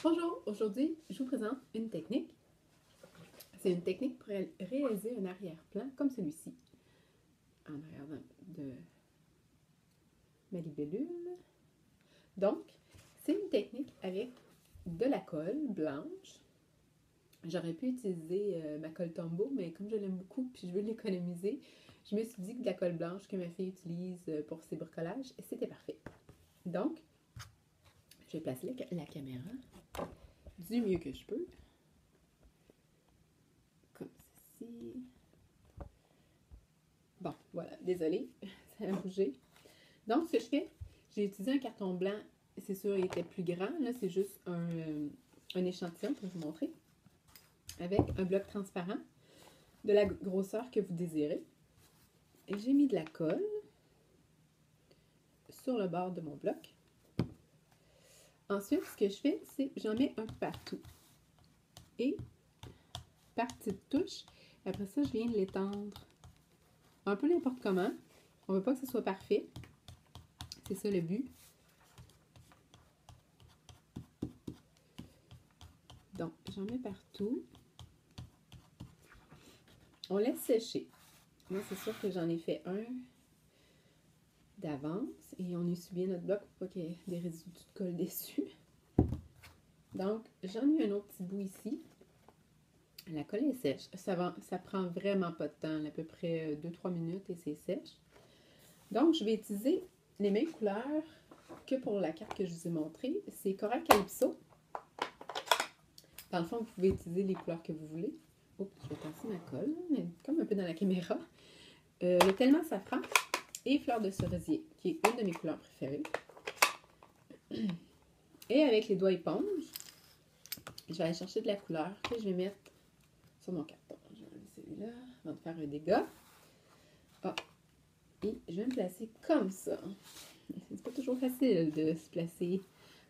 Bonjour, aujourd'hui je vous présente une technique. C'est une technique pour réaliser un arrière-plan comme celui-ci, en arrière de ma libellule. Donc, c'est une technique avec de la colle blanche. J'aurais pu utiliser ma colle Tombow, mais comme je l'aime beaucoup et je veux l'économiser, je me suis dit que de la colle blanche que ma fille utilise pour ses bricolages, c'était parfait. Donc, je vais placer la caméra du mieux que je peux. Comme ceci. Bon, voilà, désolée, ça a bougé. Donc, ce que je fais, j'ai utilisé un carton blanc. C'est sûr, il était plus grand. Là, c'est juste un échantillon pour vous montrer. Avec un bloc transparent de la grosseur que vous désirez. Et j'ai mis de la colle sur le bord de mon bloc. Ensuite, ce que je fais, c'est j'en mets un peu partout. Et par petites touches, après ça, je viens de l'étendre un peu n'importe comment. On ne veut pas que ce soit parfait. C'est ça le but. Donc, j'en mets partout. On laisse sécher. Moi, c'est sûr que j'en ai fait un d'avance et on essuie bien notre bloc pour pas qu'il y ait des résidus de colle dessus. Donc, j'en ai un autre petit bout ici. La colle est sèche. Ça prend vraiment pas de temps, à peu près 2-3 minutes et c'est sèche. Donc, je vais utiliser les mêmes couleurs que pour la carte que je vous ai montrée. C'est Coral Calypso. Dans le fond, vous pouvez utiliser les couleurs que vous voulez. Oups, je vais passer ma colle, mais comme un peu dans la caméra. Le Tellement Safran et Fleur de Cerisier, qui est une de mes couleurs préférées. Et avec les doigts éponge, je vais aller chercher de la couleur que je vais mettre sur mon carton. Je vais enlever celui-là avant de faire un dégât. Ah, et je vais me placer comme ça. C'est pas toujours facile de se placer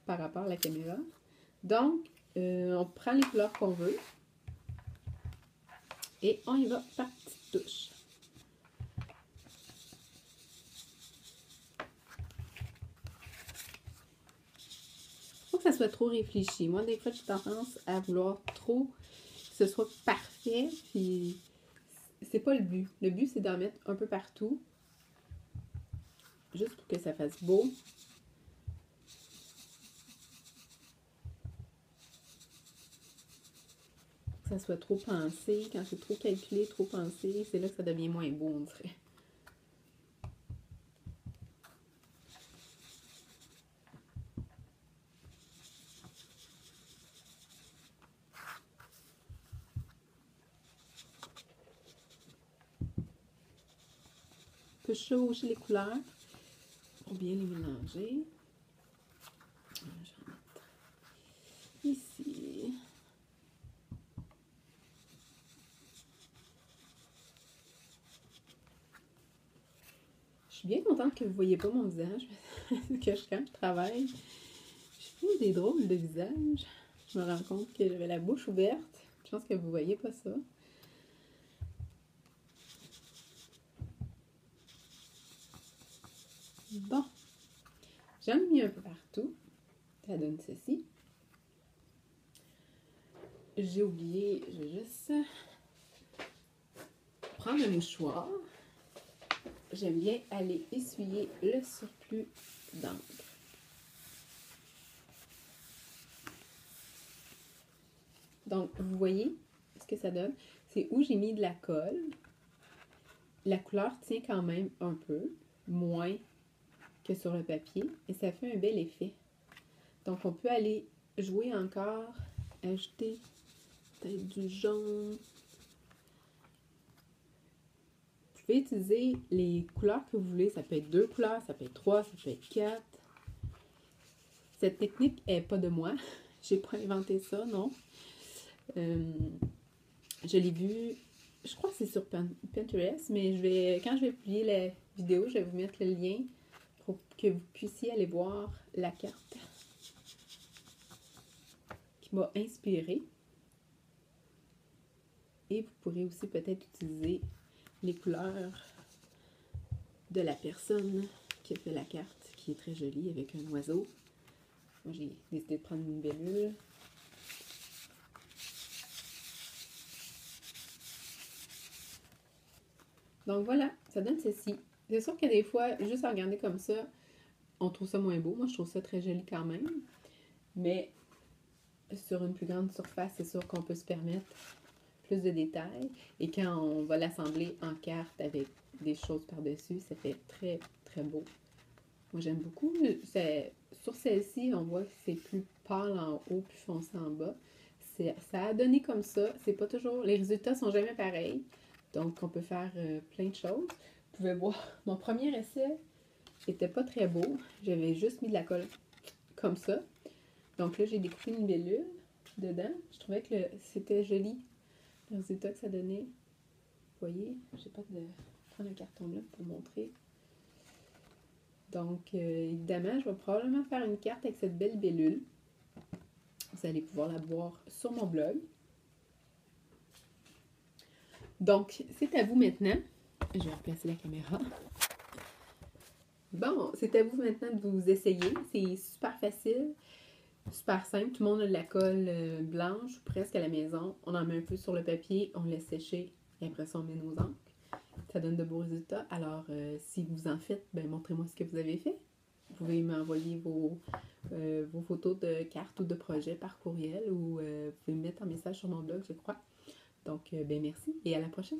par rapport à la caméra. Donc, on prend les couleurs qu'on veut et on y va par petites touches. Faut que ça soit trop réfléchi. Moi, des fois, j'ai tendance à vouloir trop que ce soit parfait, puis c'est pas le but. Le but, c'est d'en mettre un peu partout, juste pour que ça fasse beau. Que ça soit trop pensé. Quand c'est trop calculé, trop pensé, c'est là que ça devient moins beau, on dirait. On peut chauffer les couleurs pour bien les mélanger. Je vais mettre ici. Je suis bien contente que vous ne voyez pas mon visage, parce que quand je travaille, je fais des drôles de visage. Je me rends compte que j'avais la bouche ouverte. Je pense que vous ne voyez pas ça. Bon, j'en ai mis un peu partout. Ça donne ceci. J'ai oublié, je vais juste prendre un mouchoir. J'aime bien aller essuyer le surplus d'encre. Donc, vous voyez ce que ça donne? C'est où j'ai mis de la colle. La couleur tient quand même un peu, moins que sur le papier, et ça fait un bel effet. Donc, on peut aller jouer encore, ajouter peut-être du jaune. Vous pouvez utiliser les couleurs que vous voulez. Ça peut être 2 couleurs, ça peut être 3, ça peut être 4. Cette technique n'est pas de moi. J'ai pas inventé ça, non. Je l'ai vu, je crois que c'est sur Pinterest, mais quand je vais publier la vidéo, je vais vous mettre le lien pour que vous puissiez aller voir la carte qui m'a inspirée. Et vous pourrez aussi peut-être utiliser les couleurs de la personne qui a fait la carte, qui est très jolie avec un oiseau. Moi, j'ai décidé de prendre une libellule. Donc voilà, ça donne ceci. C'est sûr que des fois, juste à regarder comme ça, on trouve ça moins beau. Moi, je trouve ça très joli quand même. Mais sur une plus grande surface, c'est sûr qu'on peut se permettre plus de détails. Et quand on va l'assembler en carte avec des choses par-dessus, ça fait très, très beau. Moi, j'aime beaucoup. Sur celle-ci, on voit que c'est plus pâle en haut, plus foncé en bas. Ça a donné comme ça. C'est pas toujours... Les résultats sont jamais pareils. Donc, on peut faire plein de choses. Vous pouvez voir, mon premier essai était pas très beau. J'avais juste mis de la colle comme ça. Donc là, j'ai découpé une libellule dedans. Je trouvais que c'était joli, le résultat que ça donnait. Vous voyez, je n'ai pas de prendre un carton là pour montrer. Donc, évidemment, je vais probablement faire une carte avec cette belle libellule. Vous allez pouvoir la voir sur mon blog. Donc, c'est à vous maintenant. Je vais replacer la caméra. Bon, c'est à vous maintenant de vous essayer. C'est super facile, super simple. Tout le monde a de la colle blanche, presque à la maison. On en met un peu sur le papier, on laisse sécher et après ça, on met nos encres. Ça donne de beaux résultats. Alors, si vous en faites, ben, montrez-moi ce que vous avez fait. Vous pouvez m'envoyer vos photos de cartes ou de projets par courriel ou vous pouvez me mettre un message sur mon blog, je crois. Donc, ben merci et à la prochaine.